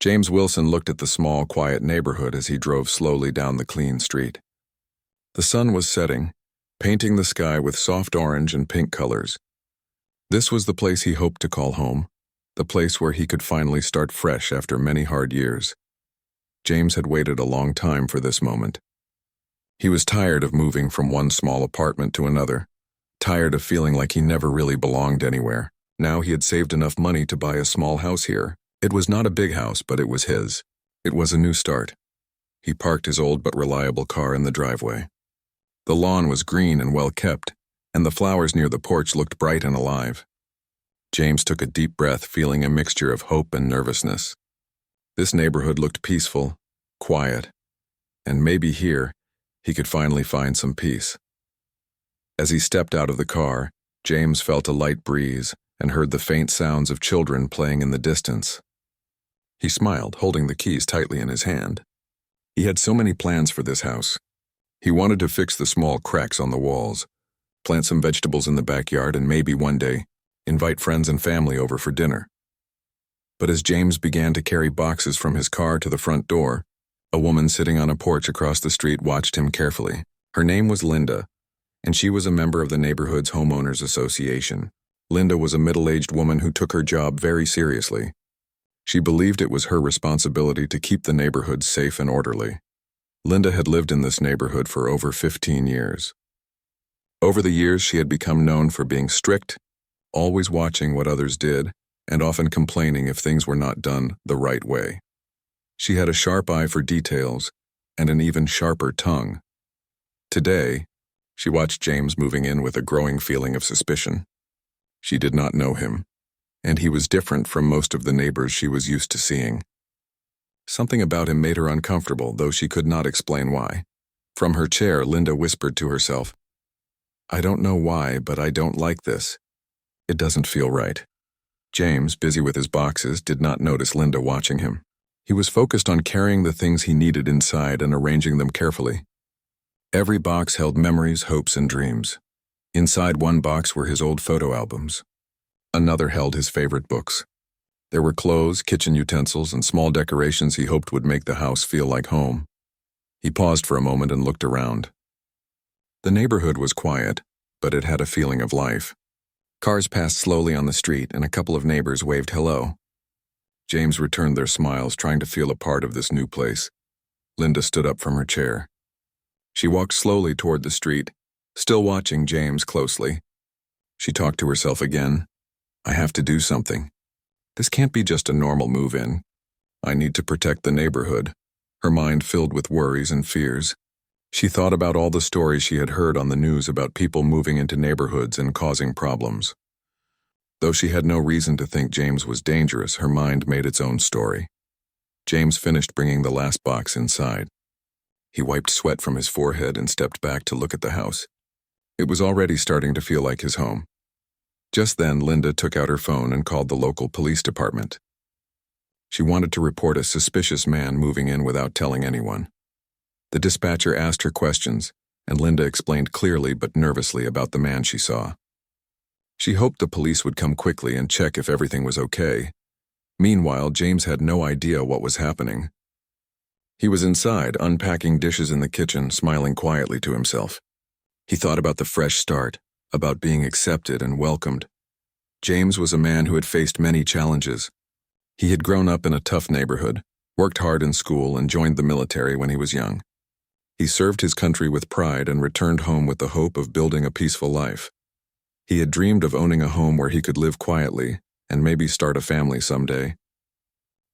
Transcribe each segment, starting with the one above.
James Wilson looked at the small, quiet neighborhood as he drove slowly down the clean street. The sun was setting, painting the sky with soft orange and pink colors. This was the place he hoped to call home, the place where he could finally start fresh after many hard years. James had waited a long time for this moment. He was tired of moving from one small apartment to another, tired of feeling like he never really belonged anywhere. Now he had saved enough money to buy a small house here. It was not a big house, but it was his. It was a new start. He parked his old but reliable car in the driveway. The lawn was green and well kept, and the flowers near the porch looked bright and alive. James took a deep breath, feeling a mixture of hope and nervousness. This neighborhood looked peaceful, quiet, and maybe here he could finally find some peace. As he stepped out of the car, James felt a light breeze and heard the faint sounds of children playing in the distance. He smiled, holding the keys tightly in his hand. He had so many plans for this house. He wanted to fix the small cracks on the walls, plant some vegetables in the backyard, and maybe one day invite friends and family over for dinner. But as James began to carry boxes from his car to the front door, a woman sitting on a porch across the street watched him carefully. Her name was Linda, and she was a member of the neighborhood's homeowners association. Linda was a middle-aged woman who took her job very seriously. She believed it was her responsibility to keep the neighborhood safe and orderly. Linda had lived in this neighborhood for over 15 years. Over the years, she had become known for being strict, always watching what others did, and often complaining if things were not done the right way. She had a sharp eye for details and an even sharper tongue. Today, she watched James moving in with a growing feeling of suspicion. She did not know him, and he was different from most of the neighbors she was used to seeing. Something about him made her uncomfortable, though she could not explain why. From her chair, Linda whispered to herself, "I don't know why, but I don't like this. It doesn't feel right." James, busy with his boxes, did not notice Linda watching him. He was focused on carrying the things he needed inside and arranging them carefully. Every box held memories, hopes, and dreams. Inside one box were his old photo albums. Another held his favorite books. There were clothes, kitchen utensils, and small decorations he hoped would make the house feel like home. He paused for a moment and looked around. The neighborhood was quiet, but it had a feeling of life. Cars passed slowly on the street, and a couple of neighbors waved hello. James returned their smiles, trying to feel a part of this new place. Linda stood up from her chair. She walked slowly toward the street, still watching James closely. She talked to herself again. "I have to do something. This can't be just a normal move-in. I need to protect the neighborhood." Her mind filled with worries and fears. She thought about all the stories she had heard on the news about people moving into neighborhoods and causing problems. Though she had no reason to think James was dangerous, her mind made its own story. James finished bringing the last box inside. He wiped sweat from his forehead and stepped back to look at the house. It was already starting to feel like his home. Just then, Linda took out her phone and called the local police department. She wanted to report a suspicious man moving in without telling anyone. The dispatcher asked her questions, and Linda explained clearly but nervously about the man she saw. She hoped the police would come quickly and check if everything was okay. Meanwhile, James had no idea what was happening. He was inside, unpacking dishes in the kitchen, smiling quietly to himself. He thought about the fresh start, about being accepted and welcomed. James was a man who had faced many challenges. He had grown up in a tough neighborhood, worked hard in school, and joined the military when he was young. He served his country with pride and returned home with the hope of building a peaceful life. He had dreamed of owning a home where he could live quietly and maybe start a family someday.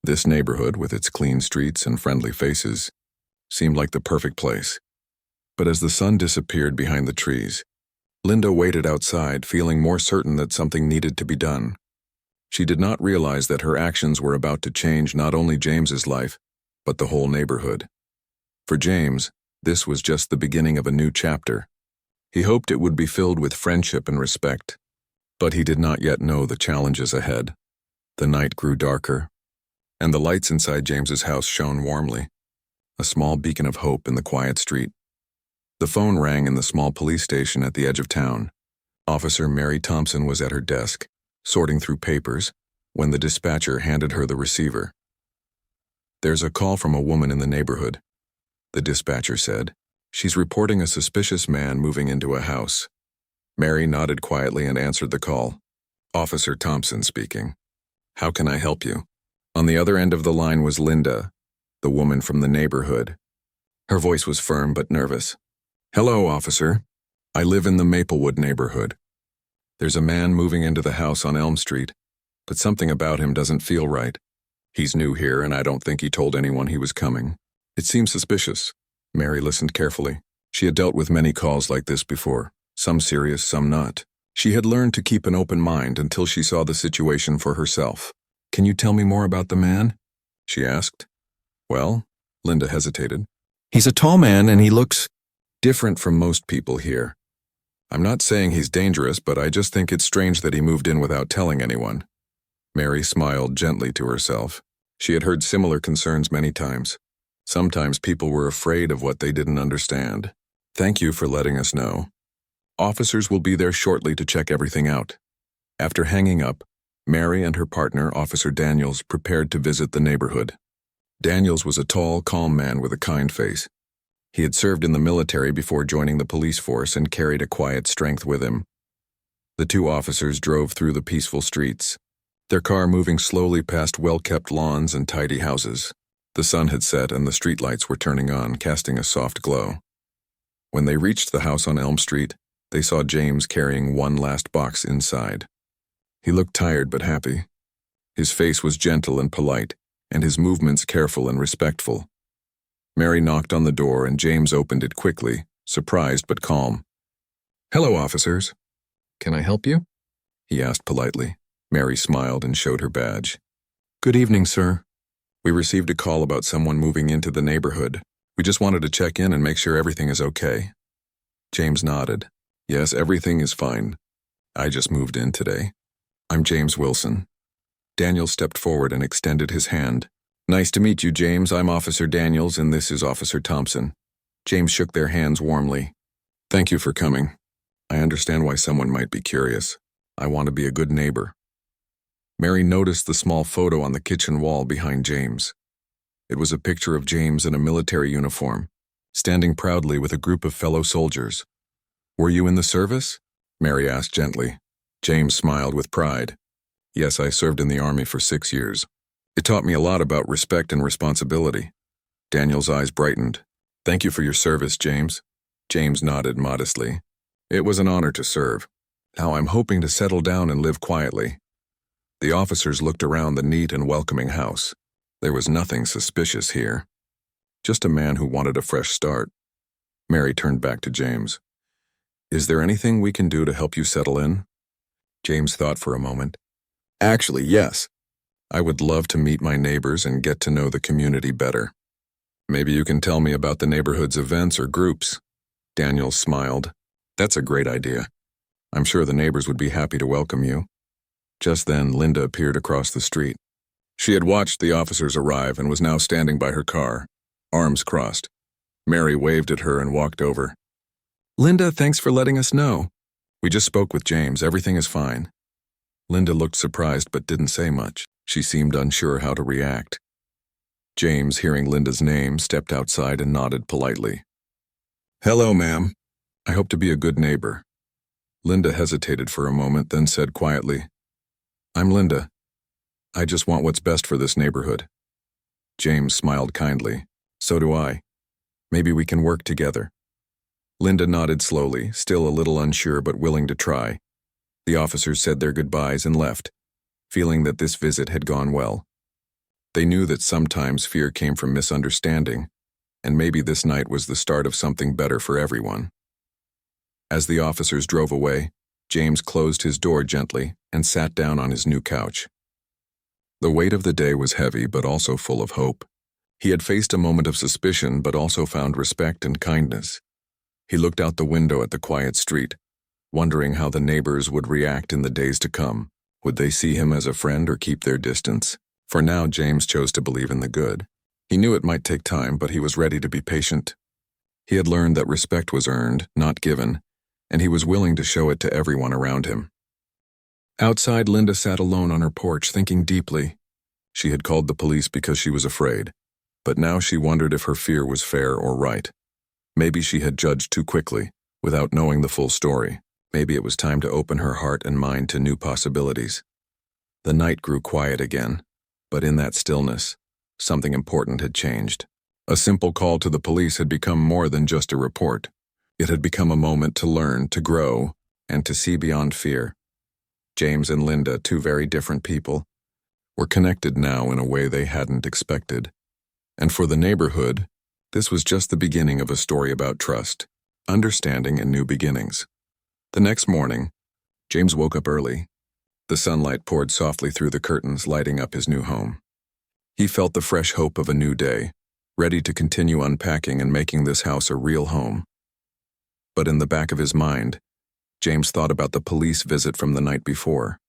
This neighborhood, with its clean streets and friendly faces, seemed like the perfect place. But as the sun disappeared behind the trees, Linda waited outside, feeling more certain that something needed to be done. She did not realize that her actions were about to change not only James's life, but the whole neighborhood. For James, this was just the beginning of a new chapter. He hoped it would be filled with friendship and respect, but he did not yet know the challenges ahead. The night grew darker, and the lights inside James's house shone warmly, a small beacon of hope in the quiet street. The phone rang in the small police station at the edge of town. Officer Mary Thompson was at her desk, sorting through papers, when the dispatcher handed her the receiver. "There's a call from a woman in the neighborhood," the dispatcher said. "She's reporting a suspicious man moving into a house." Mary nodded quietly and answered the call. "Officer Thompson speaking. How can I help you?" On the other end of the line was Linda, the woman from the neighborhood. Her voice was firm but nervous. "Hello, officer. I live in the Maplewood neighborhood. There's a man moving into the house on Elm Street, but something about him doesn't feel right. He's new here, and I don't think he told anyone he was coming. It seems suspicious." Mary listened carefully. She had dealt with many calls like this before, some serious, some not. She had learned to keep an open mind until she saw the situation for herself. "Can you tell me more about the man?" she asked. "Well," Linda hesitated. "He's a tall man and he looks different from most people here. I'm not saying he's dangerous, but I just think it's strange that he moved in without telling anyone." Mary smiled gently to herself. She had heard similar concerns many times. Sometimes people were afraid of what they didn't understand. "Thank you for letting us know. Officers will be there shortly to check everything out." After hanging up, Mary and her partner, Officer Daniels, prepared to visit the neighborhood. Daniels was a tall, calm man with a kind face. He had served in the military before joining the police force and carried a quiet strength with him. The two officers drove through the peaceful streets, their car moving slowly past well-kept lawns and tidy houses. The sun had set and the streetlights were turning on, casting a soft glow. When they reached the house on Elm Street, they saw James carrying one last box inside. He looked tired but happy. His face was gentle and polite, and his movements careful and respectful. Mary knocked on the door and James opened it quickly, surprised but calm. "Hello, officers. Can I help you?" he asked politely. Mary smiled and showed her badge. "Good evening, sir. We received a call about someone moving into the neighborhood. We just wanted to check in and make sure everything is okay." James nodded. "Yes, everything is fine. I just moved in today. I'm James Wilson." Daniel stepped forward and extended his hand. "Nice to meet you, James. I'm Officer Daniels, and this is Officer Thompson." James shook their hands warmly. "Thank you for coming. I understand why someone might be curious. I want to be a good neighbor." Mary noticed the small photo on the kitchen wall behind James. It was a picture of James in a military uniform, standing proudly with a group of fellow soldiers. "Were you in the service?" Mary asked gently. James smiled with pride. "Yes, I served in the Army for 6 years. It taught me a lot about respect and responsibility." Daniel's eyes brightened. "Thank you for your service, James." James nodded modestly. "It was an honor to serve. Now I'm hoping to settle down and live quietly." The officers looked around the neat and welcoming house. There was nothing suspicious here. Just a man who wanted a fresh start. Mary turned back to James. "Is there anything we can do to help you settle in?" James thought for a moment. "Actually, yes. I would love to meet my neighbors and get to know the community better. Maybe you can tell me about the neighborhood's events or groups." Daniel smiled. "That's a great idea. I'm sure the neighbors would be happy to welcome you." Just then, Linda appeared across the street. She had watched the officers arrive and was now standing by her car, arms crossed. Mary waved at her and walked over. "Linda, thanks for letting us know. We just spoke with James. Everything is fine." Linda looked surprised but didn't say much. She seemed unsure how to react. James, hearing Linda's name, stepped outside and nodded politely. "Hello, ma'am. I hope to be a good neighbor." Linda hesitated for a moment, then said quietly, "I'm Linda. I just want what's best for this neighborhood." James smiled kindly. "So do I. Maybe we can work together." Linda nodded slowly, still a little unsure but willing to try. The officers said their goodbyes and left, feeling that this visit had gone well. They knew that sometimes fear came from misunderstanding, and maybe this night was the start of something better for everyone. As the officers drove away, James closed his door gently and sat down on his new couch. The weight of the day was heavy but also full of hope. He had faced a moment of suspicion but also found respect and kindness. He looked out the window at the quiet street, wondering how the neighbors would react in the days to come. Would they see him as a friend or keep their distance? For now, James chose to believe in the good. He knew it might take time, but he was ready to be patient. He had learned that respect was earned, not given, and he was willing to show it to everyone around him. Outside, Linda sat alone on her porch, thinking deeply. She had called the police because she was afraid, But now she wondered if her fear was fair or right. Maybe she had judged too quickly, without knowing the full story. Maybe it was time to open her heart and mind to new possibilities. The night grew quiet again, but in that stillness, something important had changed. A simple call to the police had become more than just a report. It had become a moment to learn, to grow, and to see beyond fear. James and Linda, two very different people, were connected now in a way they hadn't expected. And for the neighborhood, this was just the beginning of a story about trust, understanding, and new beginnings. The next morning, James woke up early. The sunlight poured softly through the curtains, lighting up his new home. He felt the fresh hope of a new day, ready to continue unpacking and making this house a real home. But in the back of his mind, James thought about the police visit from the night before.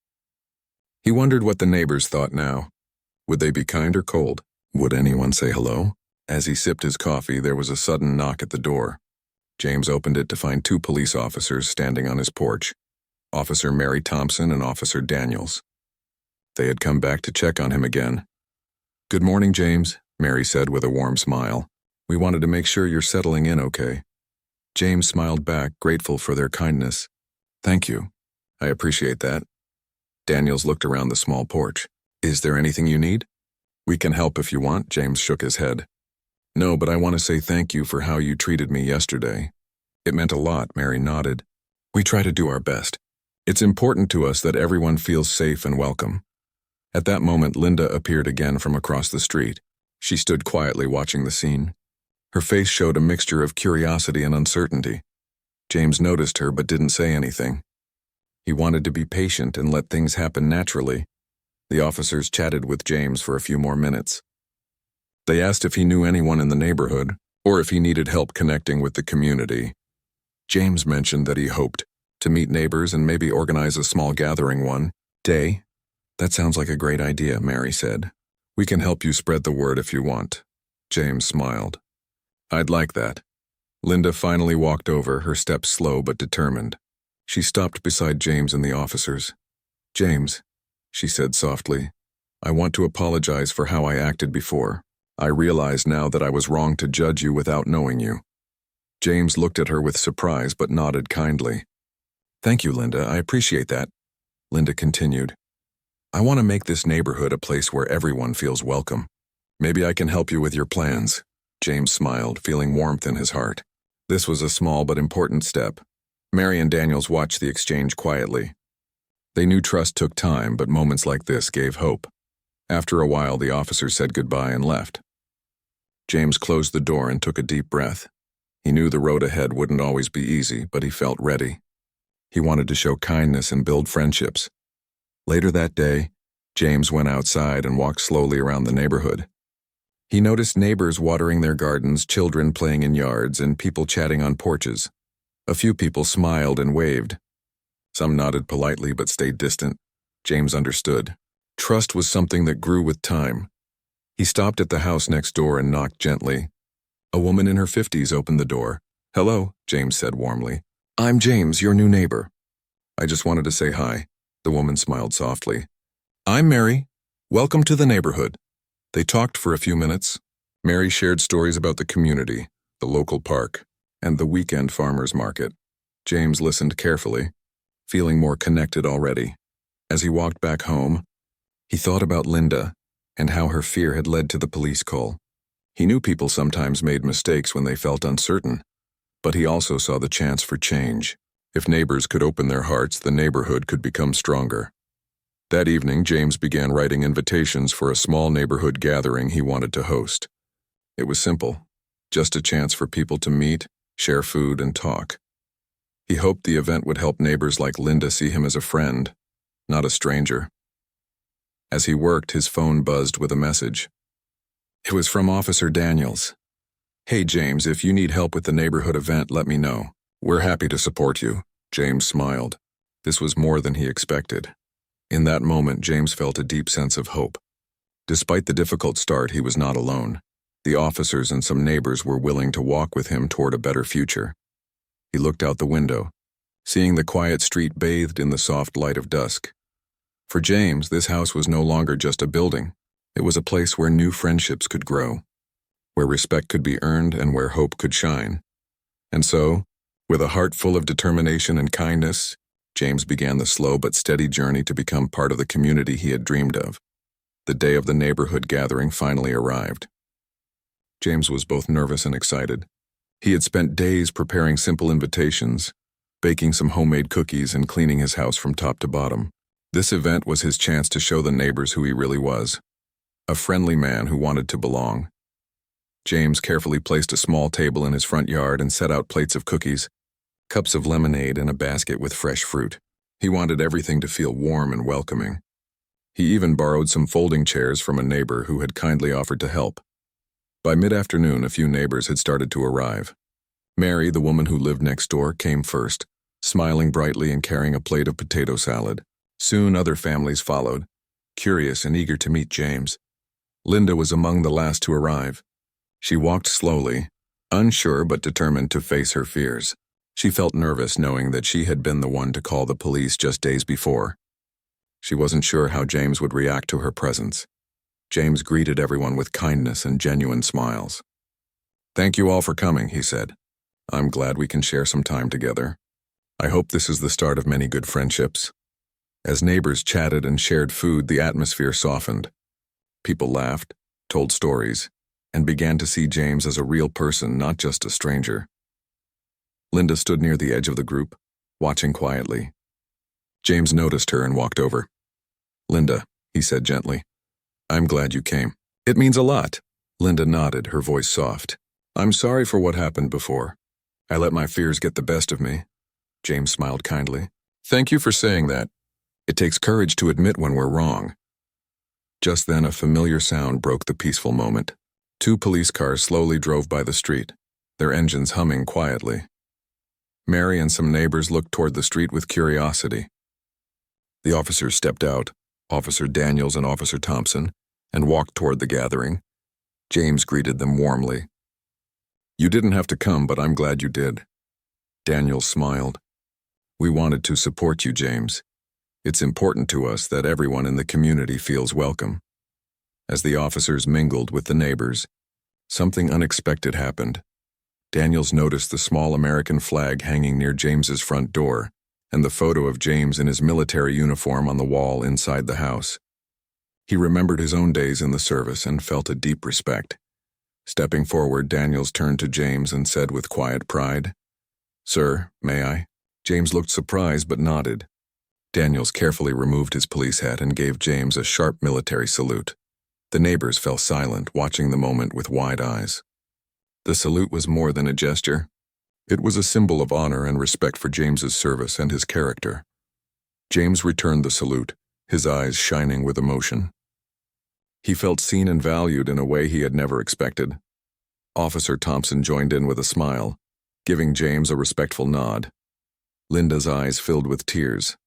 He wondered what the neighbors thought now. Would they be kind or cold? Would anyone say hello? As he sipped his coffee, there was a sudden knock at the door. James opened it to find two police officers standing on his porch, Officer Mary Thompson and Officer Daniels. They had come back to check on him again. "Good morning, James," Mary said with a warm smile. "We wanted to make sure you're settling in okay." James smiled back, grateful for their kindness. "Thank you. I appreciate that." Daniels looked around the small porch. "Is there anything you need?" "We can help if you want," James shook his head. "No, but I want to say thank you for how you treated me yesterday." "It meant a lot," Mary nodded. "We try to do our best. It's important to us that everyone feels safe and welcome." At that moment, Linda appeared again from across the street. She stood quietly watching the scene. Her face showed a mixture of curiosity and uncertainty. James noticed her but didn't say anything. He wanted to be patient and let things happen naturally. The officers chatted with James for a few more minutes. They asked if he knew anyone in the neighborhood, or if he needed help connecting with the community. James mentioned that he hoped to meet neighbors and maybe organize a small gathering one day. "That sounds like a great idea," Mary said. "We can help you spread the word if you want." James smiled. "I'd like that." Linda finally walked over, her steps slow but determined. She stopped beside James and the officers. "James," she said softly, "I want to apologize for how I acted before. I realize now that I was wrong to judge you without knowing you." James looked at her with surprise but nodded kindly. "Thank you, Linda. I appreciate that." Linda continued. "I want to make this neighborhood a place where everyone feels welcome. Maybe I can help you with your plans." James smiled, feeling warmth in his heart. This was a small but important step. Mary and Daniels watched the exchange quietly. They knew trust took time, but moments like this gave hope. After a while, the officers said goodbye and left. James closed the door and took a deep breath. He knew the road ahead wouldn't always be easy, but he felt ready. He wanted to show kindness and build friendships. Later that day, James went outside and walked slowly around the neighborhood. He noticed neighbors watering their gardens, children playing in yards, and people chatting on porches. A few people smiled and waved. Some nodded politely but stayed distant. James understood. Trust was something that grew with time. He stopped at the house next door and knocked gently. A woman in her 50s opened the door. "Hello," James said warmly. "I'm James, your new neighbor." "I just wanted to say hi." The woman smiled softly. "I'm Mary. Welcome to the neighborhood." They talked for a few minutes. Mary shared stories about the community, the local park, and the weekend farmers market. James listened carefully, feeling more connected already. As he walked back home, he thought about Linda and how her fear had led to the police call. He knew people sometimes made mistakes when they felt uncertain, but he also saw the chance for change. If neighbors could open their hearts, the neighborhood could become stronger. That evening, James began writing invitations for a small neighborhood gathering he wanted to host. It was simple, just a chance for people to meet, share food, and talk. He hoped the event would help neighbors like Linda see him as a friend, not a stranger. As he worked, his phone buzzed with a message. It was from Officer Daniels. "Hey James, if you need help with the neighborhood event, let me know. We're happy to support you." James smiled. This was more than he expected. In that moment, James felt a deep sense of hope. Despite the difficult start, he was not alone. The officers and some neighbors were willing to walk with him toward a better future. He looked out the window, seeing the quiet street bathed in the soft light of dusk. For James, this house was no longer just a building. It was a place where new friendships could grow. where respect could be earned and where hope could shine. And so, with a heart full of determination and kindness, James began the slow but steady journey to become part of the community he had dreamed of. The day of the neighborhood gathering finally arrived. James was both nervous and excited. He had spent days preparing simple invitations, baking some homemade cookies and cleaning his house from top to bottom. This event was his chance to show the neighbors who he really was, a friendly man who wanted to belong. James carefully placed a small table in his front yard and set out plates of cookies, cups of lemonade, and a basket with fresh fruit. He wanted everything to feel warm and welcoming. He even borrowed some folding chairs from a neighbor who had kindly offered to help. By mid-afternoon, a few neighbors had started to arrive. Mary, the woman who lived next door, came first, smiling brightly and carrying a plate of potato salad. Soon other families followed, curious and eager to meet James. Linda was among the last to arrive. She walked slowly, unsure but determined to face her fears. She felt nervous knowing that she had been the one to call the police just days before. She wasn't sure how James would react to her presence. James greeted everyone with kindness and genuine smiles. "Thank you all for coming," he said. "I'm glad we can share some time together. I hope this is the start of many good friendships." As neighbors chatted and shared food, the atmosphere softened. People laughed, told stories, and began to see James as a real person, not just a stranger. Linda stood near the edge of the group, watching quietly. James noticed her and walked over. "Linda," he said gently, "I'm glad you came." "It means a lot." Linda nodded, her voice soft. "I'm sorry for what happened before. I let my fears get the best of me." James smiled kindly. "Thank you for saying that. It takes courage to admit when we're wrong." Just then, a familiar sound broke the peaceful moment. 2 police cars slowly drove by the street, their engines humming quietly. Mary and some neighbors looked toward the street with curiosity. The officers stepped out, Officer Daniels and Officer Thompson, and walked toward the gathering. James greeted them warmly. "You didn't have to come, but I'm glad you did." Daniels smiled. "We wanted to support you, James. It's important to us that everyone in the community feels welcome." As the officers mingled with the neighbors, something unexpected happened. Daniels noticed the small American flag hanging near James's front door, and the photo of James in his military uniform on the wall inside the house. He remembered his own days in the service and felt a deep respect. Stepping forward, Daniels turned to James and said with quiet pride, "Sir, may I?" James looked surprised but nodded. Daniels carefully removed his police hat and gave James a sharp military salute. The neighbors fell silent, watching the moment with wide eyes. The salute was more than a gesture. It was a symbol of honor and respect for James's service and his character. James returned the salute, his eyes shining with emotion. He felt seen and valued in a way he had never expected. Officer Thompson joined in with a smile, giving James a respectful nod. Linda's eyes filled with tears.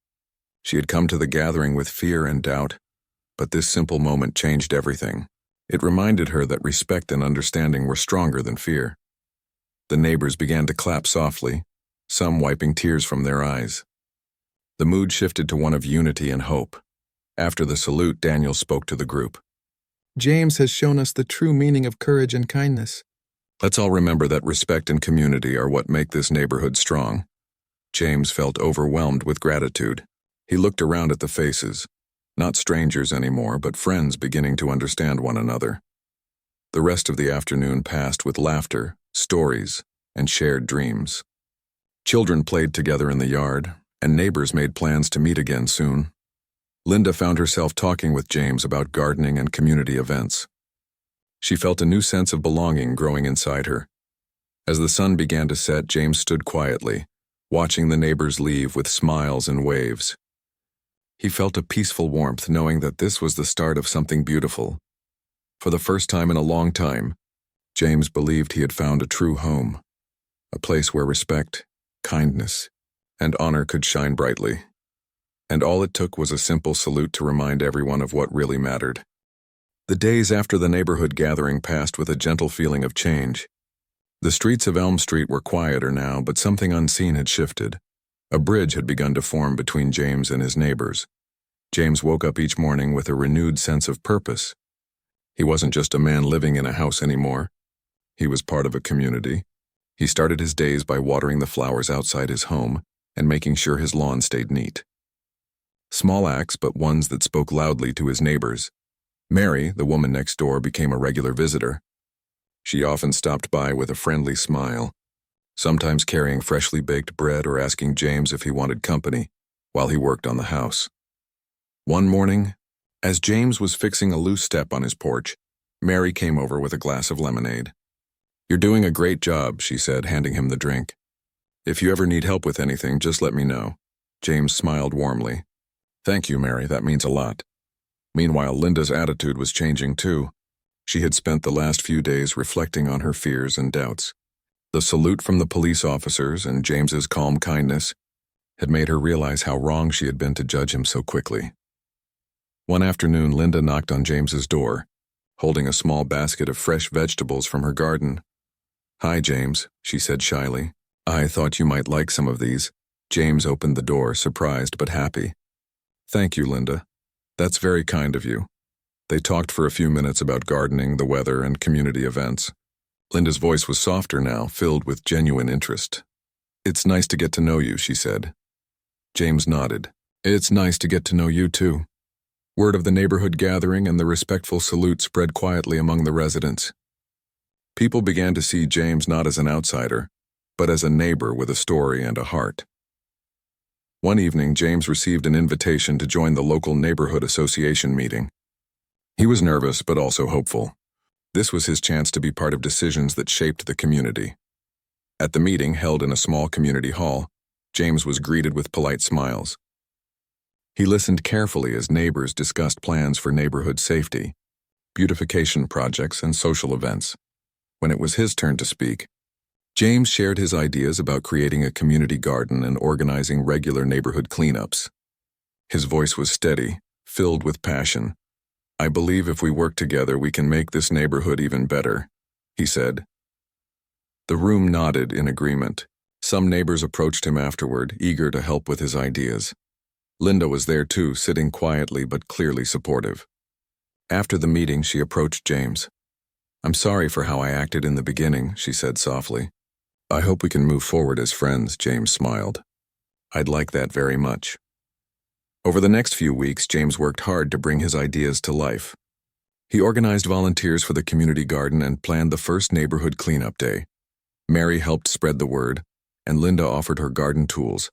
She had come to the gathering with fear and doubt, but this simple moment changed everything. It reminded her that respect and understanding were stronger than fear. The neighbors began to clap softly, some wiping tears from their eyes. The mood shifted to one of unity and hope. After the salute, Daniel spoke to the group. "James has shown us the true meaning of courage and kindness. Let's all remember that respect and community are what make this neighborhood strong." James felt overwhelmed with gratitude. He looked around at the faces, not strangers anymore, but friends beginning to understand one another. The rest of the afternoon passed with laughter, stories, and shared dreams. Children played together in the yard, and neighbors made plans to meet again soon. Linda found herself talking with James about gardening and community events. She felt a new sense of belonging growing inside her. As the sun began to set, James stood quietly, watching the neighbors leave with smiles and waves. He felt a peaceful warmth knowing that this was the start of something beautiful. For the first time in a long time, James believed he had found a true home, a place where respect, kindness, and honor could shine brightly. And all it took was a simple salute to remind everyone of what really mattered. The days after the neighborhood gathering passed with a gentle feeling of change. The streets of Elm Street were quieter now, but something unseen had shifted. A bridge had begun to form between James and his neighbors. James woke up each morning with a renewed sense of purpose. He wasn't just a man living in a house anymore. He was part of a community. He started his days by watering the flowers outside his home and making sure his lawn stayed neat. Small acts, but ones that spoke loudly to his neighbors. Mary, the woman next door, became a regular visitor. She often stopped by with a friendly smile, sometimes carrying freshly baked bread or asking James if he wanted company while he worked on the house. One morning, as James was fixing a loose step on his porch, Mary came over with a glass of lemonade. "You're doing a great job," she said, handing him the drink. "If you ever need help with anything, just let me know." James smiled warmly. "Thank you, Mary, that means a lot." Meanwhile, Linda's attitude was changing too. She had spent the last few days reflecting on her fears and doubts. The salute from the police officers and James's calm kindness had made her realize how wrong she had been to judge him so quickly. One afternoon, Linda knocked on James's door, holding a small basket of fresh vegetables from her garden. "Hi, James," she said shyly. "I thought you might like some of these." James opened the door, surprised but happy. "Thank you, Linda. That's very kind of you." They talked for a few minutes about gardening, the weather, and community events. Linda's voice was softer now, filled with genuine interest. "It's nice to get to know you," she said. James nodded. "It's nice to get to know you too." Word of the neighborhood gathering and the respectful salute spread quietly among the residents. People began to see James not as an outsider, but as a neighbor with a story and a heart. One evening, James received an invitation to join the local neighborhood association meeting. He was nervous but also hopeful. This was his chance to be part of decisions that shaped the community. At the meeting, held in a small community hall, James was greeted with polite smiles. He listened carefully as neighbors discussed plans for neighborhood safety, beautification projects, and social events. When it was his turn to speak, James shared his ideas about creating a community garden and organizing regular neighborhood cleanups. His voice was steady, filled with passion. "I believe if we work together, we can make this neighborhood even better," he said. The room nodded in agreement. Some neighbors approached him afterward, eager to help with his ideas. Linda was there too, sitting quietly but clearly supportive. After the meeting, she approached James. "I'm sorry for how I acted in the beginning," she said softly. "I hope we can move forward as friends," James smiled. "I'd like that very much." Over the next few weeks, James worked hard to bring his ideas to life. He organized volunteers for the community garden and planned the first neighborhood cleanup day. Mary helped spread the word, and Linda offered her garden tools.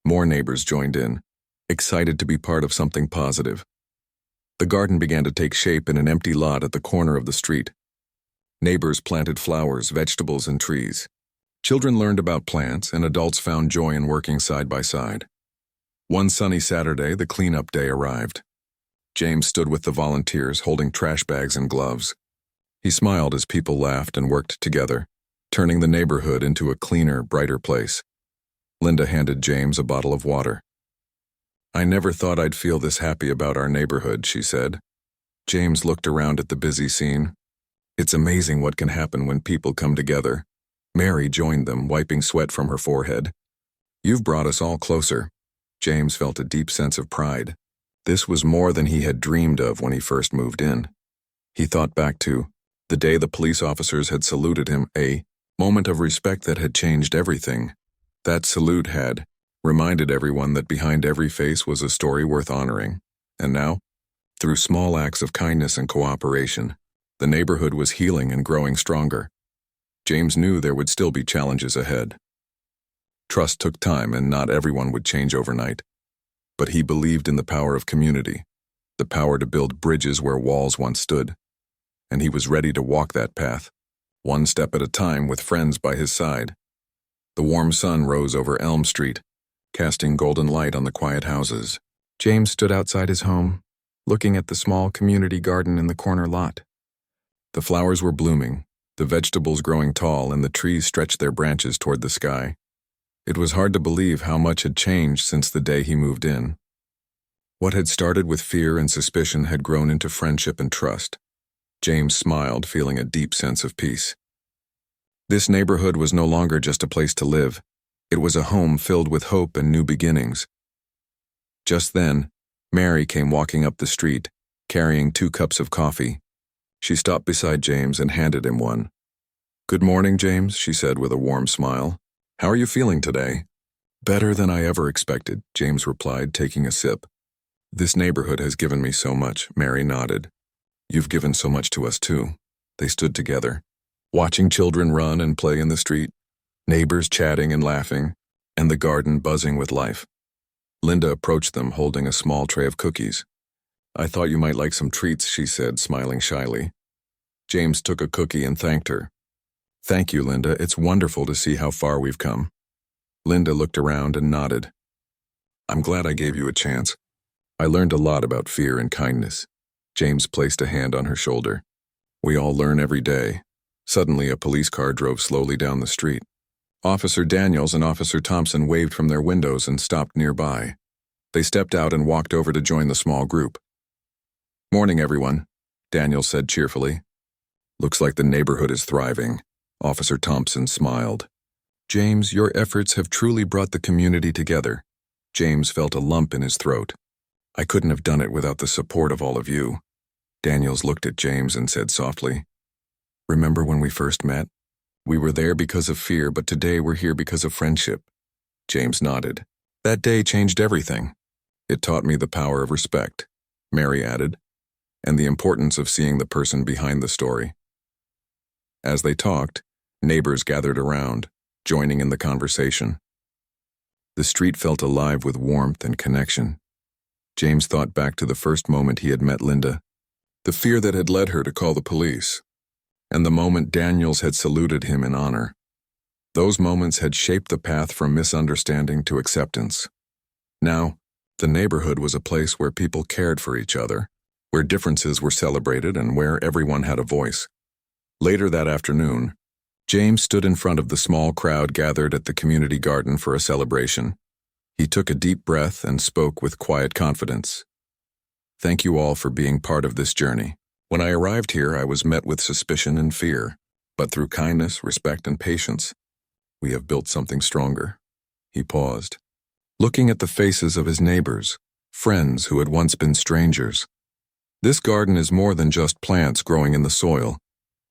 More neighbors joined in, excited to be part of something positive. The garden began to take shape in an empty lot at the corner of the street. Neighbors planted flowers, vegetables, and trees. Children learned about plants, and adults found joy in working side by side. One sunny Saturday, the cleanup day arrived. James stood with the volunteers, holding trash bags and gloves. He smiled as people laughed and worked together, turning the neighborhood into a cleaner, brighter place. Linda handed James a bottle of water. "I never thought I'd feel this happy about our neighborhood," she said. James looked around at the busy scene. "It's amazing what can happen when people come together." Mary joined them, wiping sweat from her forehead. "You've brought us all closer." James felt a deep sense of pride. This was more than he had dreamed of when he first moved in. He thought back to the day the police officers had saluted him, a moment of respect that had changed everything. That salute had reminded everyone that behind every face was a story worth honoring. And now, through small acts of kindness and cooperation, the neighborhood was healing and growing stronger. James knew there would still be challenges ahead. Trust took time, and not everyone would change overnight. But he believed in the power of community, the power to build bridges where walls once stood. And he was ready to walk that path, one step at a time with friends by his side. The warm sun rose over Elm Street, casting golden light on the quiet houses. James stood outside his home, looking at the small community garden in the corner lot. The flowers were blooming, the vegetables growing tall, and the trees stretched their branches toward the sky. It was hard to believe how much had changed since the day he moved in. What had started with fear and suspicion had grown into friendship and trust. James smiled, feeling a deep sense of peace. This neighborhood was no longer just a place to live. It was a home filled with hope and new beginnings. Just then, Mary came walking up the street, carrying 2 cups of coffee. She stopped beside James and handed him one. "Good morning, James," she said with a warm smile. "How are you feeling today?" "Better than I ever expected," James replied, taking a sip. "This neighborhood has given me so much," Mary nodded. "You've given so much to us too." They stood together, watching children run and play in the street, neighbors chatting and laughing, and the garden buzzing with life. Linda approached them holding a small tray of cookies. "I thought you might like some treats," she said, smiling shyly. James took a cookie and thanked her. "Thank you, Linda. It's wonderful to see how far we've come." Linda looked around and nodded. "I'm glad I gave you a chance. I learned a lot about fear and kindness." James placed a hand on her shoulder. "We all learn every day." Suddenly, a police car drove slowly down the street. Officer Daniels and Officer Thompson waved from their windows and stopped nearby. They stepped out and walked over to join the small group. "Morning, everyone," Daniels said cheerfully. "Looks like the neighborhood is thriving." Officer Thompson smiled. "James, your efforts have truly brought the community together." James felt a lump in his throat. "I couldn't have done it without the support of all of you." Daniels looked at James and said softly, "Remember when we first met? We were there because of fear, but today we're here because of friendship." James nodded. "That day changed everything. It taught me the power of respect," Mary added, "and the importance of seeing the person behind the story." As they talked, neighbors gathered around, joining in the conversation. The street felt alive with warmth and connection. James thought back to the first moment he had met Linda, the fear that had led her to call the police, and the moment Daniels had saluted him in honor. Those moments had shaped the path from misunderstanding to acceptance. Now, the neighborhood was a place where people cared for each other, where differences were celebrated and where everyone had a voice. Later that afternoon, James stood in front of the small crowd gathered at the community garden for a celebration. He took a deep breath and spoke with quiet confidence. "Thank you all for being part of this journey. When I arrived here, I was met with suspicion and fear, but through kindness, respect, and patience, we have built something stronger." He paused, looking at the faces of his neighbors, friends who had once been strangers. "This garden is more than just plants growing in the soil.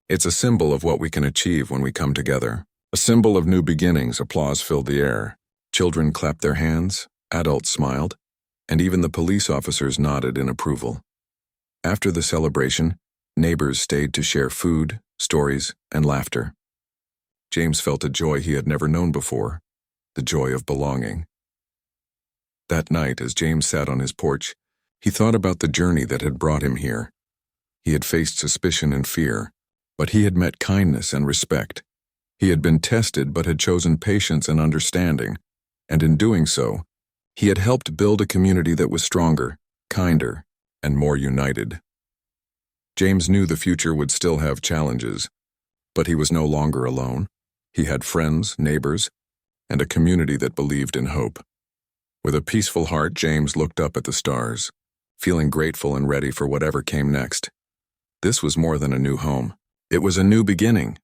It's a symbol of what we can achieve when we come together. A symbol of new beginnings." Applause filled the air. Children clapped their hands, adults smiled, and even the police officers nodded in approval. After the celebration, neighbors stayed to share food, stories, and laughter. James felt a joy he had never known before, the joy of belonging. That night, as James sat on his porch, he thought about the journey that had brought him here. He had faced suspicion and fear, but he had met kindness and respect. He had been tested but had chosen patience and understanding, and in doing so, he had helped build a community that was stronger, kinder, and more united. James knew the future would still have challenges, but he was no longer alone. He had friends, neighbors, and a community that believed in hope. With a peaceful heart, James looked up at the stars, feeling grateful and ready for whatever came next. This was more than a new home. It was a new beginning,